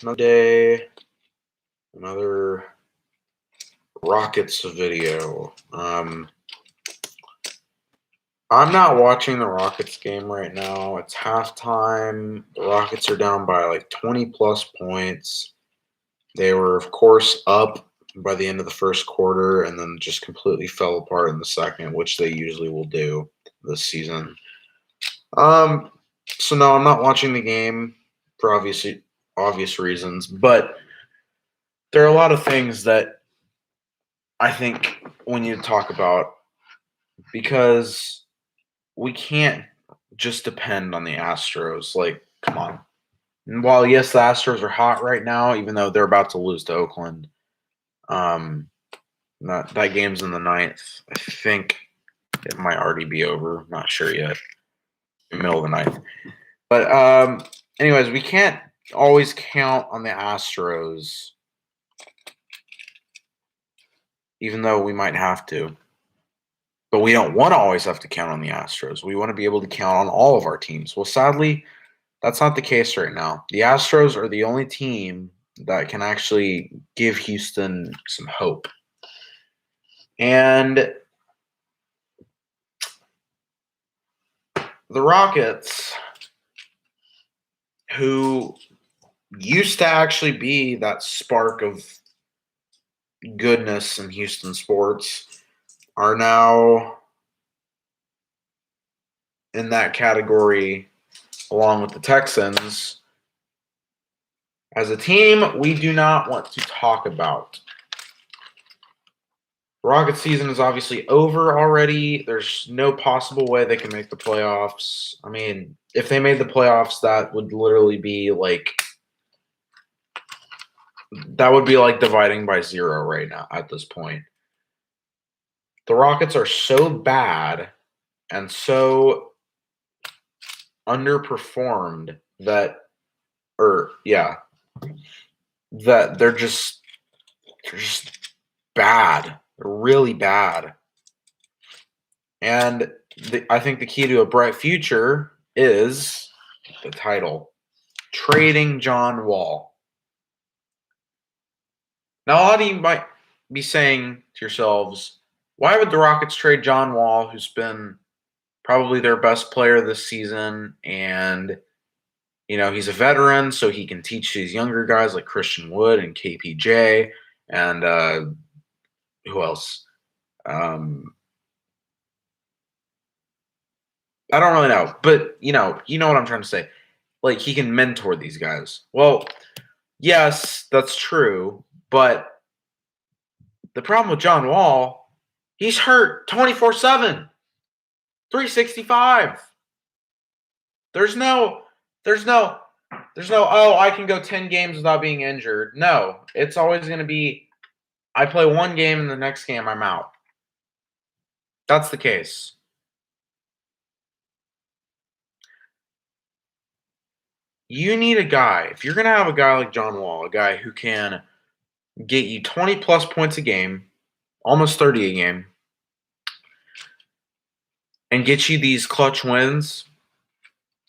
Another day, another Rockets video. I'm not watching the Rockets game right now. It's halftime. The Rockets are down by like 20 plus points. They were, of course, up by the end of the first quarter and then just completely fell apart in the second, which they usually will do this season. So no, I'm not watching the game for obvious reasons, but there are a lot of things that I think we need to talk about because we can't just depend on the Astros. Like, come on. And while, yes, the Astros are hot right now, even though they're about to lose to Oakland, that game's in the ninth. I think it might already be over. I'm not sure yet. Middle of the ninth. But anyways, we can't always count on the Astros, even though we might have to. But we don't want to always have to count on the Astros. We want to be able to count on all of our teams. Well, sadly, that's not the case right now. The Astros are the only team that can actually give Houston some hope. And the Rockets, who used to actually be that spark of goodness in Houston sports, are now in that category along with the Texans as a team we do not want to talk about. The Rocket season is obviously over already. There's no possible way they can make the playoffs. I mean, if they made the playoffs, that would literally be like dividing by zero right now at this point. The Rockets are so bad and so underperformed that they're just bad. They're really bad. And I think the key to a bright future is the title. Trading John Wall. Now, a lot of you might be saying to yourselves, why would the Rockets trade John Wall, who's been probably their best player this season, and he's a veteran, so he can teach these younger guys like Christian Wood and KPJ and who else? I don't really know, but you know what I'm trying to say. Like, he can mentor these guys. Well, yes, that's true, but the problem with John Wall, he's hurt 24/7, 365. There's no, oh, I can go 10 games without being injured. No, it's always going to be, I play one game and the next game I'm out. That's the case. You need a guy, if you're going to have a guy like John Wall, a guy who can get you 20 plus points a game, almost 30 a game, and get you these clutch wins,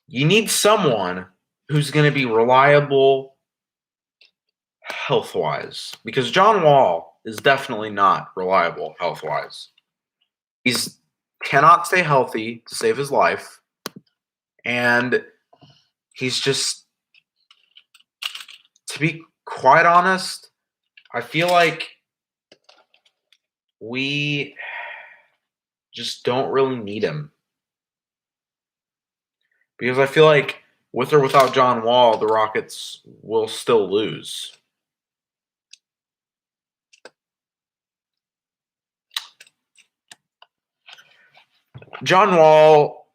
you need someone who's going to be reliable health-wise, because John Wall is definitely not reliable health-wise. He cannot stay healthy to save his life, and he's just, to be quite honest, I feel like we just don't really need him. Because I feel like with or without John Wall, the Rockets will still lose. John Wall,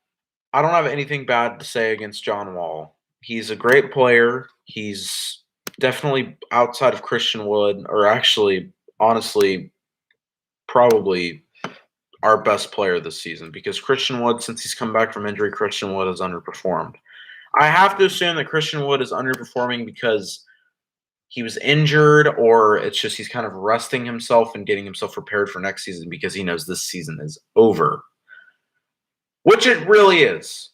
I don't have anything bad to say against John Wall. He's a great player. He's definitely outside of Christian Wood, or actually, honestly, probably our best player this season, because Christian Wood, since he's come back from injury, Christian Wood has underperformed. I have to assume that Christian Wood is underperforming because he was injured, or it's just he's kind of resting himself and getting himself prepared for next season because he knows this season is over. Which it really is.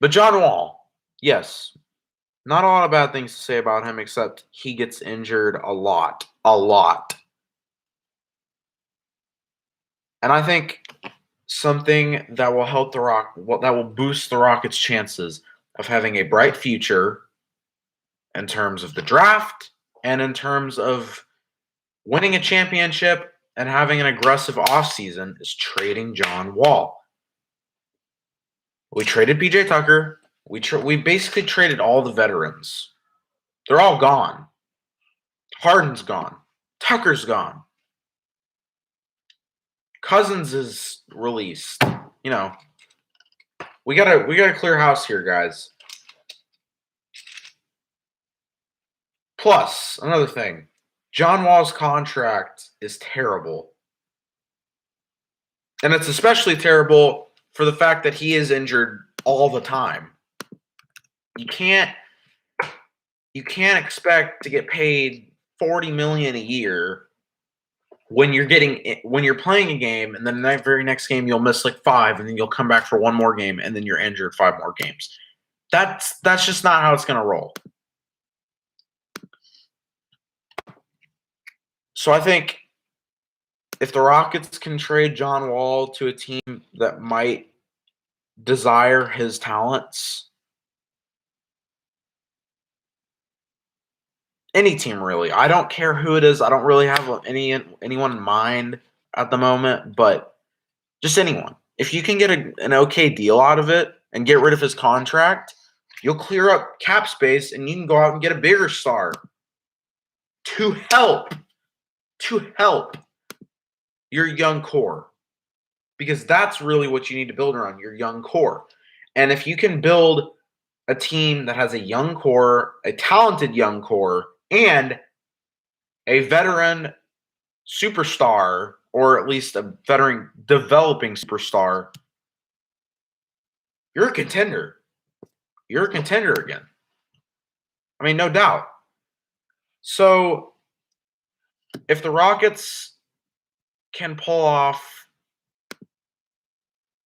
But John Wall, Yes, not a lot of bad things to say about him except he gets injured a lot. A lot. And I think something that will help that will boost the Rockets' chances of having a bright future in terms of the draft and in terms of winning a championship and having an aggressive offseason is trading John Wall. We traded PJ Tucker. We basically traded all the veterans. They're all gone. Harden's gone. Tucker's gone. Cousins is released. You know, we gotta clear house here, guys. Plus, another thing, John Wall's contract is terrible. And it's especially terrible for the fact that he is injured all the time. You can't expect to get paid $40 million a year when you're playing a game and then the very next game you'll miss like 5 and then you'll come back for one more game and then you're injured 5 more games. That's just not how it's going to roll. So I think if the Rockets can trade John Wall to a team that might desire his talents, any team really. I don't care who it is. I don't really have anyone in mind at the moment, but just anyone. If you can get an okay deal out of it and get rid of his contract, you'll clear up cap space and you can go out and get a bigger star to help your young core. Because that's really what you need to build around, your young core. And if you can build a team that has a young core, a talented young core, and a veteran superstar, or at least a veteran developing superstar, you're a contender. You're a contender again. I mean, no doubt. So, if the Rockets can pull off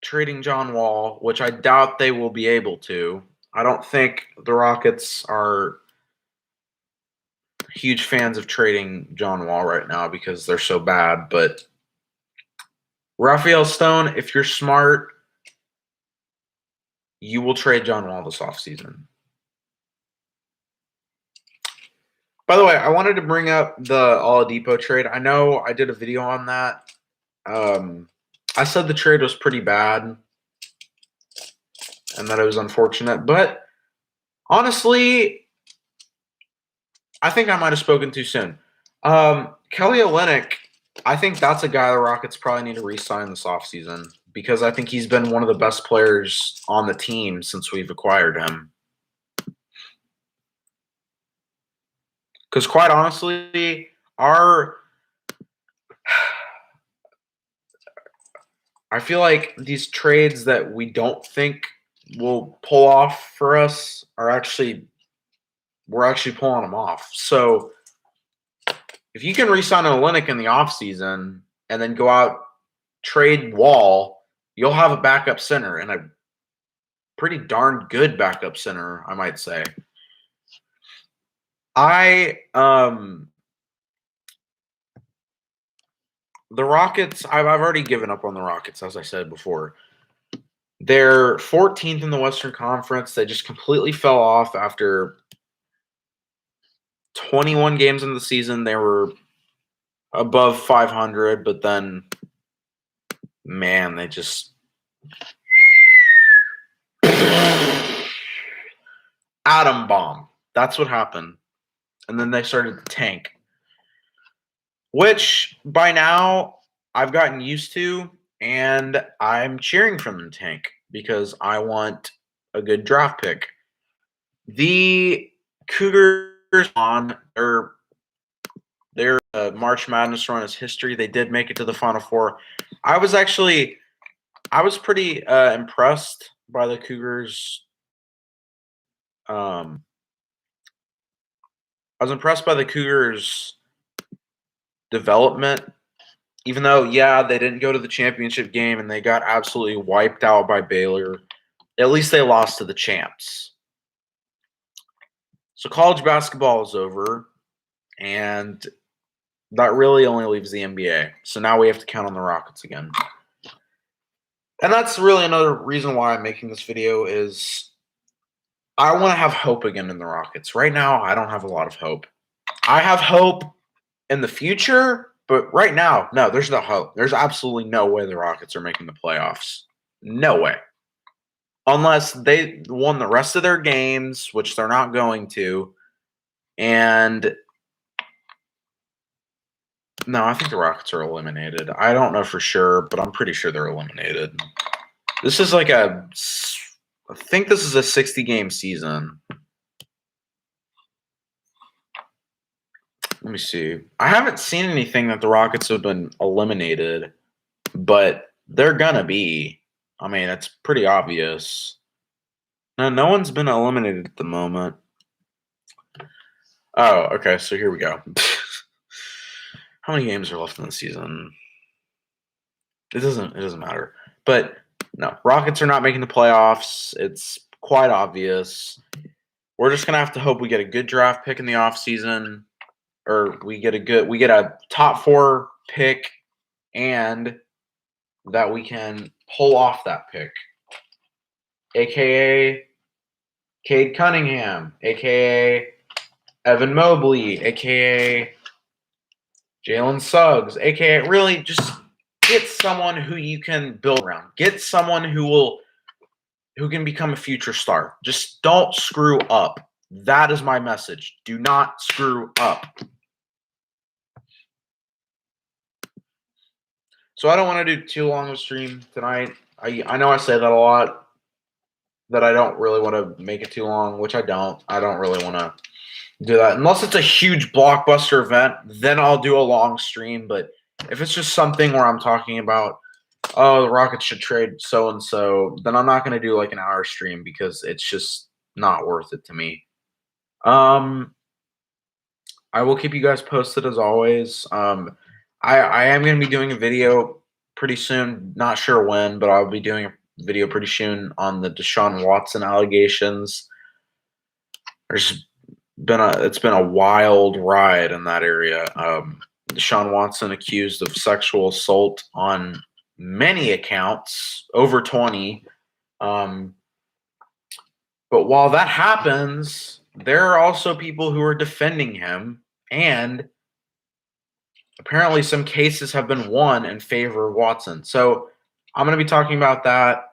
trading John Wall, which I doubt they will be able to, I don't think the Rockets are huge fans of trading John Wall right now because they're so bad. But Raphael Stone, if you're smart, you will trade John Wall this offseason. By the way, I wanted to bring up the Oladipo trade. I know I did a video on that. I said the trade was pretty bad and that it was unfortunate. But honestly, I think I might have spoken too soon. Kelly Olynyk, I think that's a guy the Rockets probably need to re-sign this offseason because I think he's been one of the best players on the team since we've acquired him. Because quite honestly, I feel like these trades that we don't think will pull off for us we're actually pulling them off. So if you can re-sign Olynyk in the offseason and then go out, trade Wall, you'll have a backup center and a pretty darn good backup center, I might say. The Rockets, I've already given up on the Rockets, as I said before. They're 14th in the Western Conference. They just completely fell off after 21 games into the season. They were above 500, but then, man, they just atom bomb. That's what happened. And then they started to tank, which by now I've gotten used to, and I'm cheering for them to tank because I want a good draft pick. The Cougars on their March Madness run is history. They did make it to the Final Four. I was pretty impressed by the Cougars. I was impressed by the Cougars' development, even though, yeah, they didn't go to the championship game and they got absolutely wiped out by Baylor. At least they lost to the champs. So college basketball is over, and that really only leaves the NBA. So now we have to count on the Rockets again. And that's really another reason why I'm making this video is I want to have hope again in the Rockets. Right now, I don't have a lot of hope. I have hope in the future, but right now, no, there's no hope. There's absolutely no way the Rockets are making the playoffs. No way. Unless they won the rest of their games, which they're not going to. And no, I think the Rockets are eliminated. I don't know for sure, but I'm pretty sure they're eliminated. This is like I think this is a 60-game season. Let me see. I haven't seen anything that the Rockets have been eliminated, but they're gonna be. I mean, it's pretty obvious. No one's been eliminated at the moment. Oh, okay. So here we go. How many games are left in the season? It doesn't matter. But no, Rockets are not making the playoffs. It's quite obvious. We're just gonna have to hope we get a good draft pick in the offseason, or we get a top 4 pick, and that we can pull off that pick, aka Cade Cunningham, aka Evan Mobley, aka Jalen Suggs, aka really just get someone who you can build around. Get someone who can become a future star. Just don't screw up. That is my message. Do not screw up. So I don't want to do too long of a stream tonight. I know I say that a lot, that I don't really want to make it too long, which I don't. I don't really want to do that. Unless it's a huge blockbuster event, then I'll do a long stream. But if it's just something where I'm talking about, oh, the Rockets should trade so-and-so, then I'm not going to do like an hour stream because it's just not worth it to me. I will keep you guys posted as always. I am going to be doing a video pretty soon. Not sure when, but I'll be doing a video pretty soon on the Deshaun Watson allegations. It's been a wild ride in that area. Deshaun Watson accused of sexual assault on many accounts, over 20. But while that happens, there are also people who are defending him, and apparently some cases have been won in favor of Watson. So I'm going to be talking about that.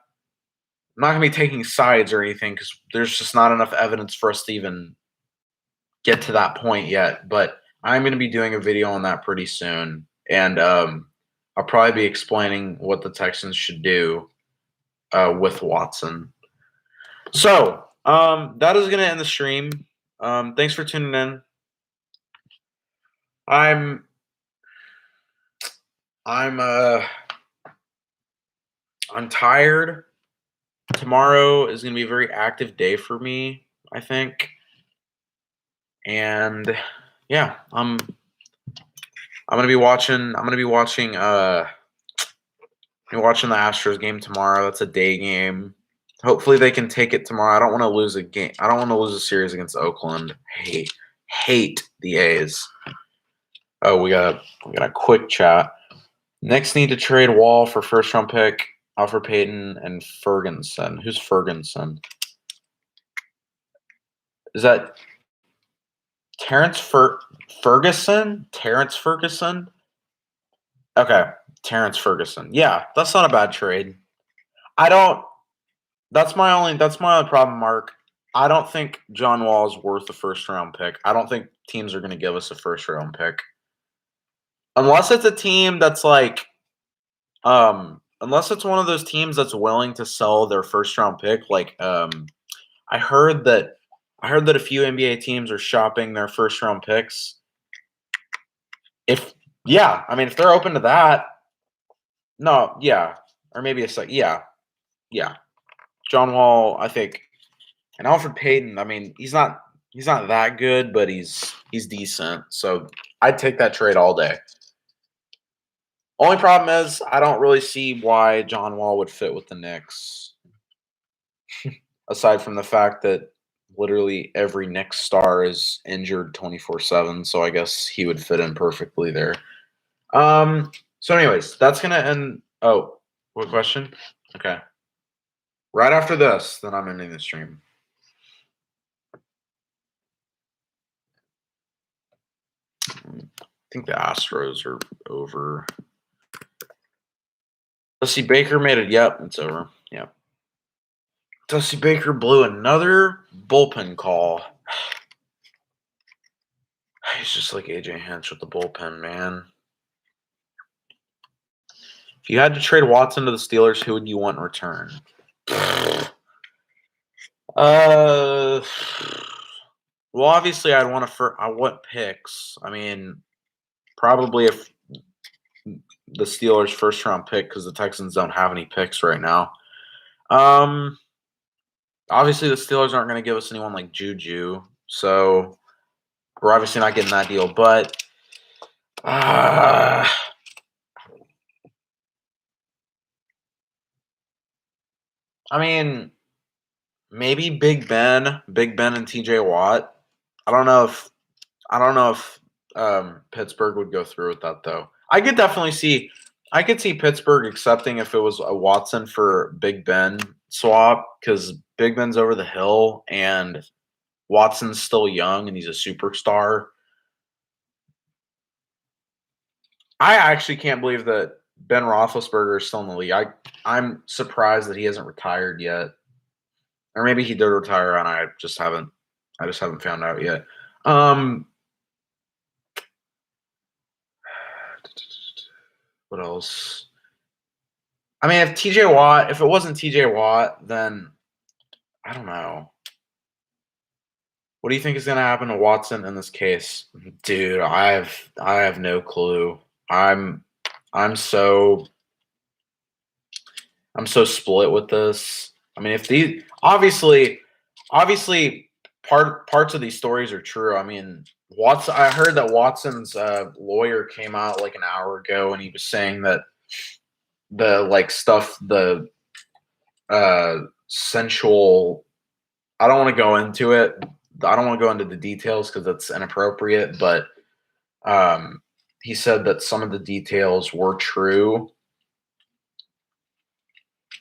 I'm not going to be taking sides or anything because there's just not enough evidence for us to even get to that point yet. But I'm going to be doing a video on that pretty soon. And I'll probably be explaining what the Texans should do with Watson. So that is going to end the stream. Thanks for tuning in. I'm tired. Tomorrow is going to be a very active day for me, I think. And yeah, I'm going to be watching the Astros game tomorrow. That's a day game. Hopefully they can take it tomorrow. I don't want to lose a game. I don't want to lose a series against Oakland. Hate the A's. Oh, we got a quick chat. Next, need to trade Wall for first round pick, Alfred Payton, and Ferguson. Who's Ferguson? Is that Terrence Ferguson? Terrence Ferguson? Okay, Terrence Ferguson. Yeah, that's not a bad trade. That's my only problem, Mark. I don't think John Wall is worth a first round pick. I don't think teams are going to give us a first round pick. Unless it's a team that's like unless it's one of those teams that's willing to sell their first round pick, like I heard that a few NBA teams are shopping their first round picks. If they're open to that, no, yeah, or maybe it's like yeah. John Wall, I think, and Alfred Payton. I mean, he's not that good, but he's decent. So I'd take that trade all day. Only problem is I don't really see why John Wall would fit with the Knicks. Aside from the fact that literally every Knicks star is injured 24/7, so I guess he would fit in perfectly there. So anyways, that's gonna end. Oh, what question? Okay. Right after this, then I'm ending the stream. I think the Astros are over. Dusty Baker made it. Yep, it's over. Yep. Dusty Baker blew another bullpen call. He's just like AJ Hinch with the bullpen, man. If you had to trade Watson to the Steelers, who would you want in return? Well, obviously, I want picks. I mean, probably if the Steelers' first round pick, because the Texans don't have any picks right now. Obviously, the Steelers aren't going to give us anyone like Juju, so we're obviously not getting that deal. But I mean, maybe Big Ben and TJ Watt. I don't know if Pittsburgh would go through with that though. I could see Pittsburgh accepting if it was a Watson for Big Ben swap, because Big Ben's over the hill and Watson's still young and he's a superstar. I actually can't believe that Ben Roethlisberger is still in the league. I'm surprised that he hasn't retired yet, or maybe he did retire and I just haven't found out yet. What else? I mean, if it wasn't TJ Watt, then I don't know. What do you think is going to happen to Watson in this case? Dude, I have no clue. I'm so split with this. I mean, if these obviously parts of these stories are true. I mean, I heard that Watson's lawyer came out like an hour ago and he was saying that the sensual, I don't want to go into it. I don't want to go into the details because it's inappropriate, but he said that some of the details were true.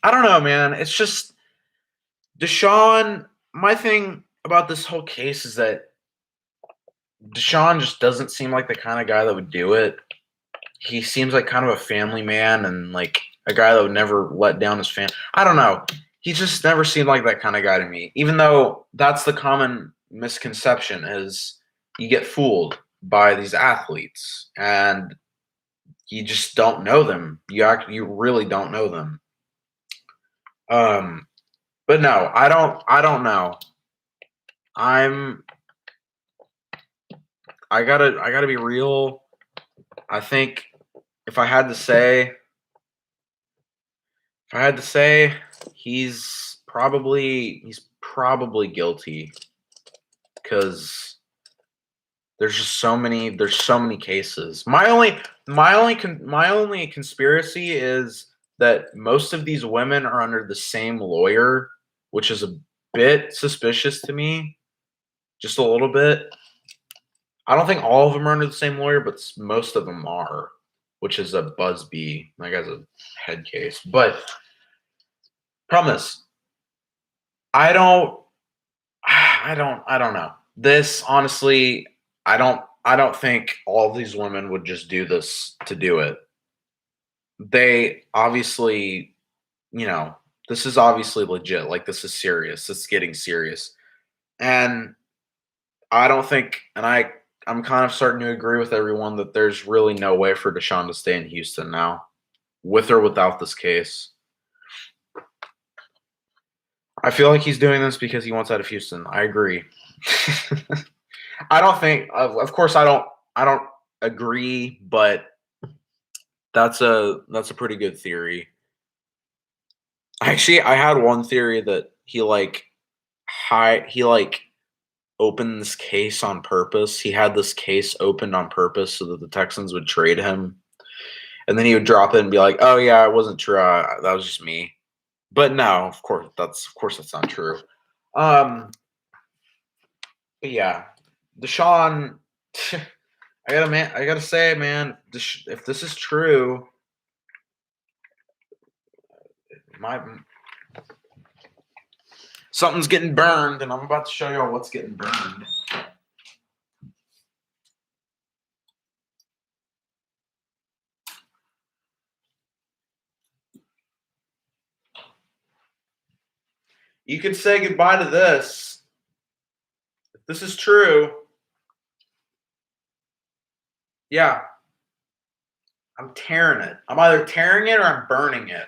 I don't know, man. It's just Deshaun. My thing about this whole case is that Deshaun just doesn't seem like the kind of guy that would do it. He seems like kind of a family man and like a guy that would never let down his family. I don't know. He just never seemed like that kind of guy to me. Even though that's the common misconception is you get fooled by these athletes and you just don't know them. You really don't know them. But no, I don't know. I gotta be real. I think if I had to say, he's probably guilty because there's so many cases. My only conspiracy is that most of these women are under the same lawyer, which is a bit suspicious to me, just a little bit. I don't think all of them are under the same lawyer, but most of them are, which is a Busby. That guy's a head case. But problem is, I don't know. This honestly, I don't think all of these women would just do this to do it. They obviously, this is obviously legit. Like, this is serious. It's getting serious. And I don't think, and I'm kind of starting to agree with everyone that there's really no way for Deshaun to stay in Houston now, with or without this case. I feel like he's doing this because he wants out of Houston. I agree. I don't think, of course, I don't agree, but that's a pretty good theory. Actually, I had one theory that he opened this case on purpose. He had this case opened on purpose so that the Texans would trade him, and then he would drop it and be like, "Oh yeah, it wasn't true. That was just me." But no, of course that's not true. But yeah, Deshaun. I gotta say, man, if this is true, my something's getting burned, and I'm about to show y'all what's getting burned. You can say goodbye to this. If this is true, yeah, I'm tearing it. I'm either tearing it or I'm burning it.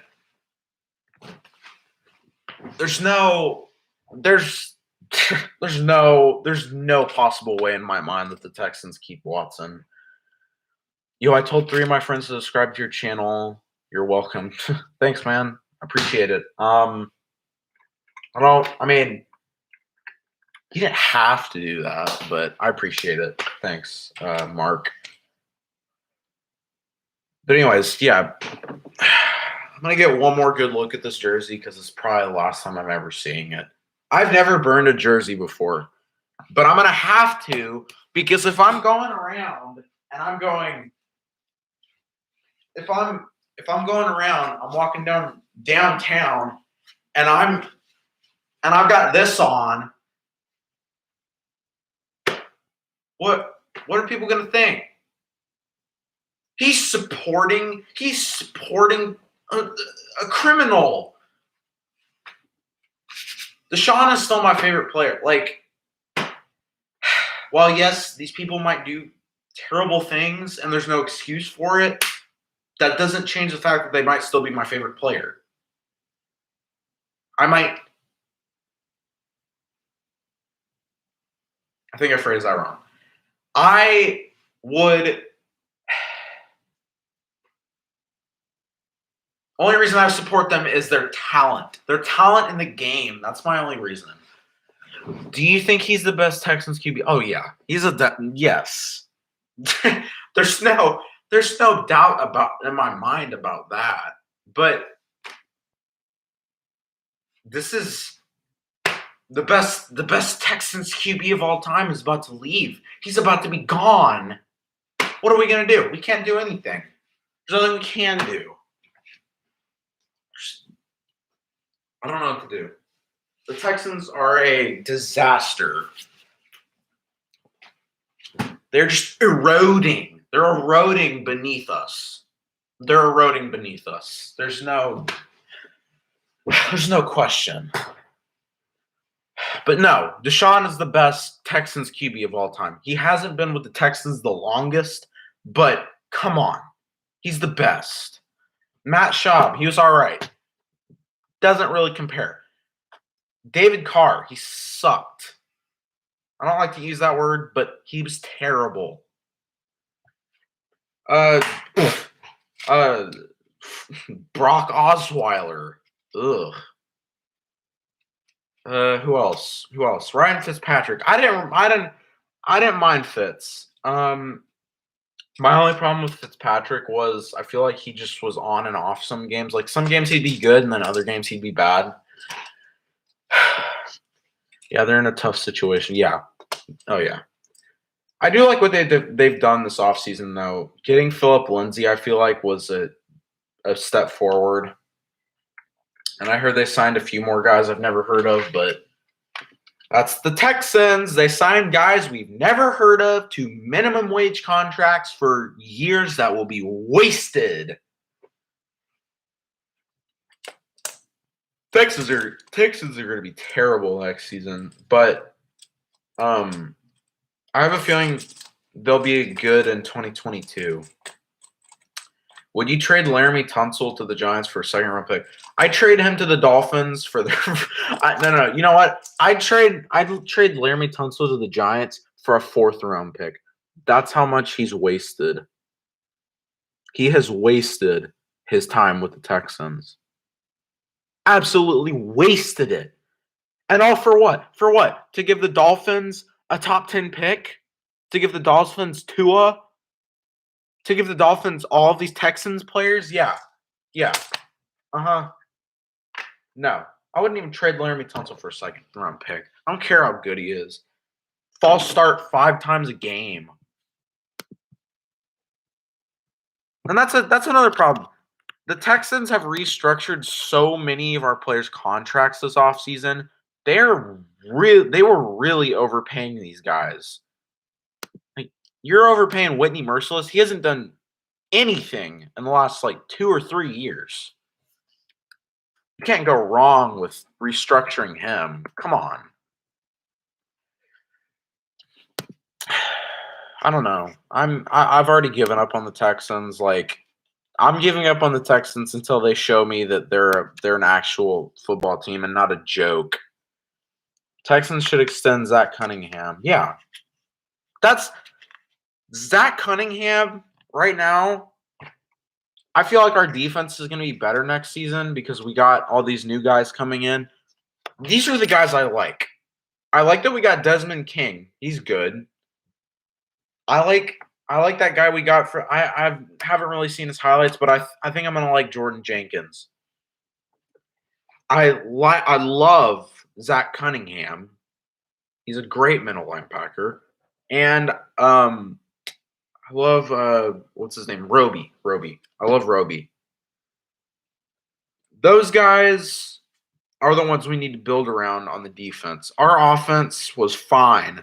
There's no there's no possible way in my mind that the Texans keep Watson. Yo, I told 3 of my friends to subscribe to your channel. You're welcome. Thanks, man. I appreciate it. I mean, you didn't have to do that, but I appreciate it. Thanks, Mark. But anyways, yeah. I'm going to get one more good look at this jersey because it's probably the last time I'm ever seeing it. I've never burned a jersey before, but I'm going to have to because if I'm going around and I'm going if I'm going around, I'm walking downtown and I've got this on, what are people going to think? He's supporting a criminal. Deshaun is still my favorite player. Like, while yes, these people might do terrible things and there's no excuse for it, that doesn't change the fact that they might still be my favorite player. I think I phrased that wrong. I would. Only reason I support them is their talent. Their talent in the game. That's my only reason. Do you think he's the best Texans QB? Oh yeah, yes. there's no doubt about in my mind about that. But this is the best Texans QB of all time is about to leave. He's about to be gone. What are we gonna do? We can't do anything. There's nothing we can do. I don't know what to do. The Texans are a disaster. They're just eroding. They're eroding beneath us. There's no question. But no, Deshaun is the best Texans QB of all time. He hasn't been with the Texans the longest, but come on. He's the best. Matt Schaub, he was all right. Doesn't really compare. David Carr, he sucked. I don't like to use that word, but he was terrible. Brock Osweiler. Ugh. Who else? Ryan Fitzpatrick. I didn't mind Fitz. My only problem with Fitzpatrick was I feel like he just was on and off some games. Like some games he'd be good and then other games he'd be bad. Yeah, they're in a tough situation. Yeah. Oh yeah. I do like what they've done this offseason though. Getting Phillip Lindsay, I feel like was a step forward. And I heard they signed a few more guys I've never heard of, but that's the Texans. They signed guys we've never heard of to minimum wage contracts for years that will be wasted. Texans are going to be terrible next season, but I have a feeling they'll be good in 2022. Would you trade Laramie Tunsil to the Giants for a second-round pick? I trade him to the Dolphins for their. No. You know what? I'd trade Laramie Tunsil to the Giants for a fourth-round pick. That's how much he's wasted. He has wasted his time with the Texans. Absolutely wasted it. And all for what? For what? To give the Dolphins a top 10 pick? To give the Dolphins Tua? To give the Dolphins all of these Texans players? Yeah. No. I wouldn't even trade Laramie Tunsil for a second round pick. I don't care how good he is. false start 5 times a game. And that's another problem. The Texans have restructured so many of our players' contracts this offseason. They were really overpaying these guys. Like, you're overpaying Whitney Merciless. He hasn't done anything in the last 2 or 3 years. You can't go wrong with restructuring him. Come on. I don't know. I've already given up on the Texans. I'm giving up on the Texans until they show me that they're an actual football team and not a joke. Texans should extend Zach Cunningham. Yeah. That's Zach Cunningham right now. I feel like our defense is going to be better next season because we got all these new guys coming in. These are the guys I like. I like that we got Desmond King. He's good. I like that guy we got for. I haven't really seen his highlights, but I think I'm gonna like Jordan Jenkins. I love Zach Cunningham. He's a great middle linebacker, and I love what's his name, Roby. I love Roby. Those guys are the ones we need to build around on the defense. Our offense was fine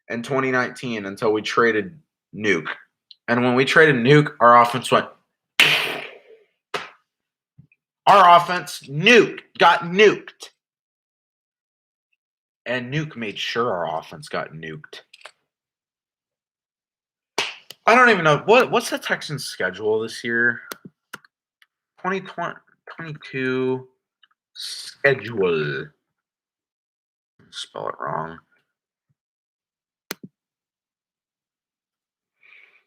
in 2019 until we traded Nuke. And when we traded Nuke, our offense went. Our offense got nuked. And Nuke made sure our offense got nuked. I don't even know. What's the Texans' schedule this year? 2022 schedule. Spell it wrong.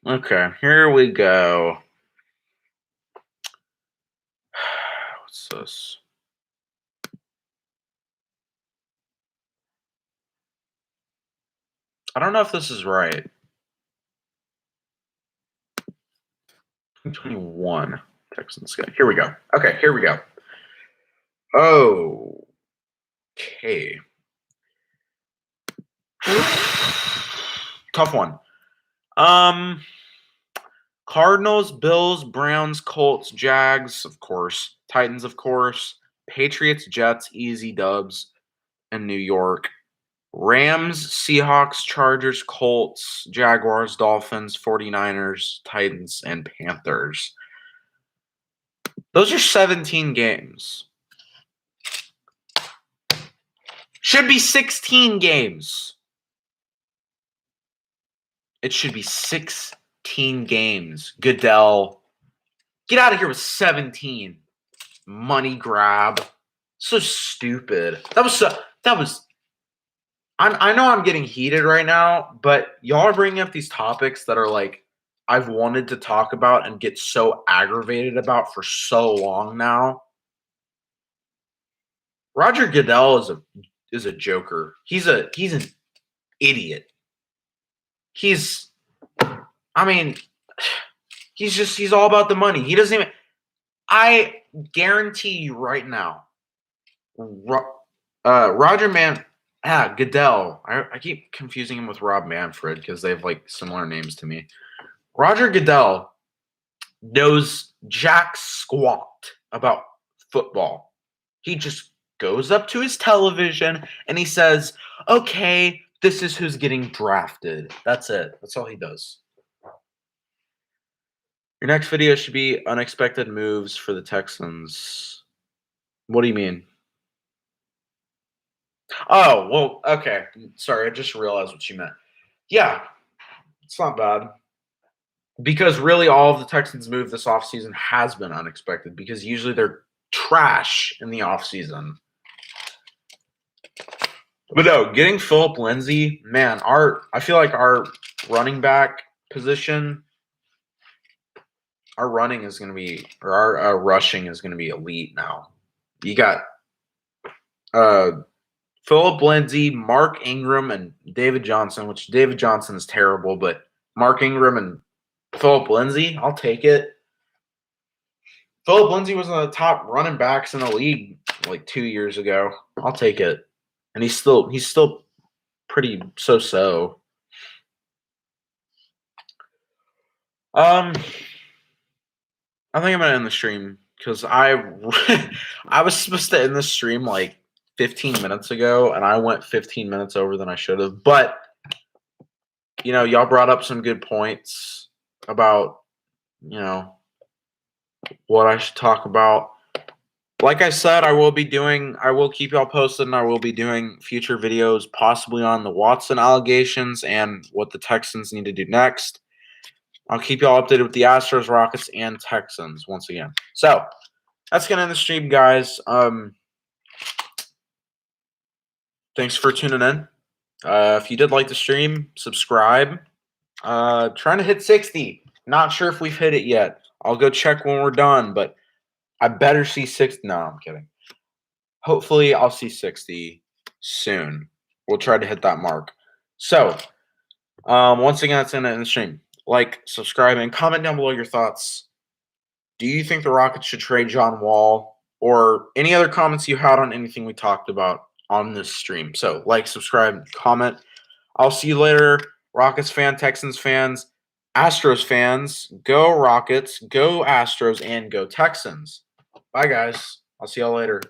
Okay, here we go. What's this? I don't know if this is right. 2021 Texans schedule. Here we go. Okay, here we go. Okay. Tough one. Cardinals, Bills, Browns, Colts, Jags, of course. Titans, of course. Patriots, Jets, easy dubs in New York. Rams, Seahawks, Chargers, Colts, Jaguars, Dolphins, 49ers, Titans, and Panthers. Those are 17 games. Should be 16 games. It should be 16 games. Goodell, get out of here with 17. Money grab. So stupid. I know I'm getting heated right now, but y'all are bringing up these topics that are I've wanted to talk about and get so aggravated about for so long now. Roger Goodell is a joker. He's an idiot. He's all about the money. He doesn't even. I guarantee you right now, Goodell. I keep confusing him with Rob Manfred because they have similar names to me. Roger Goodell knows jack squat about football. He just goes up to his television and he says, "Okay, this is who's getting drafted." That's it. That's all he does. Your next video should be unexpected moves for the Texans. What do you mean? Oh, well, okay. Sorry, I just realized what you meant. Yeah, it's not bad. Because really all of the Texans' move this offseason has been unexpected because usually they're trash in the offseason. But no, getting Philip Lindsay, man, I feel like our running back position, our rushing is going to be elite now. You got Philip Lindsay, Mark Ingram, and David Johnson, which David Johnson is terrible, but Mark Ingram and Philip Lindsay, I'll take it. Philip Lindsay was one of the top running backs in the league 2 years ago. I'll take it. And he's still pretty so-so. I think I'm gonna end the stream because I I was supposed to end the stream like 15 minutes ago, and I went 15 minutes over than I should have. But y'all brought up some good points about what I should talk about. Like I said, I will keep y'all posted, and I will be doing future videos, possibly on the Watson allegations and what the Texans need to do next. I'll keep y'all updated with the Astros, Rockets, and Texans once again. So that's gonna end the stream, guys. Thanks for tuning in. If you did like the stream, subscribe. Trying to hit 60. Not sure if we've hit it yet. I'll go check when we're done, but I better see 60. No, I'm kidding. Hopefully, I'll see 60 soon. We'll try to hit that mark. So, once again, that's in the stream. Like, subscribe, and comment down below your thoughts. Do you think the Rockets should trade John Wall, or any other comments you had on anything we talked about on this stream? So, like, subscribe, comment. I'll see you later, Rockets fan, Texans fans, Astros fans. Go Rockets, go Astros, and go Texans. Bye, guys. I'll see y'all later.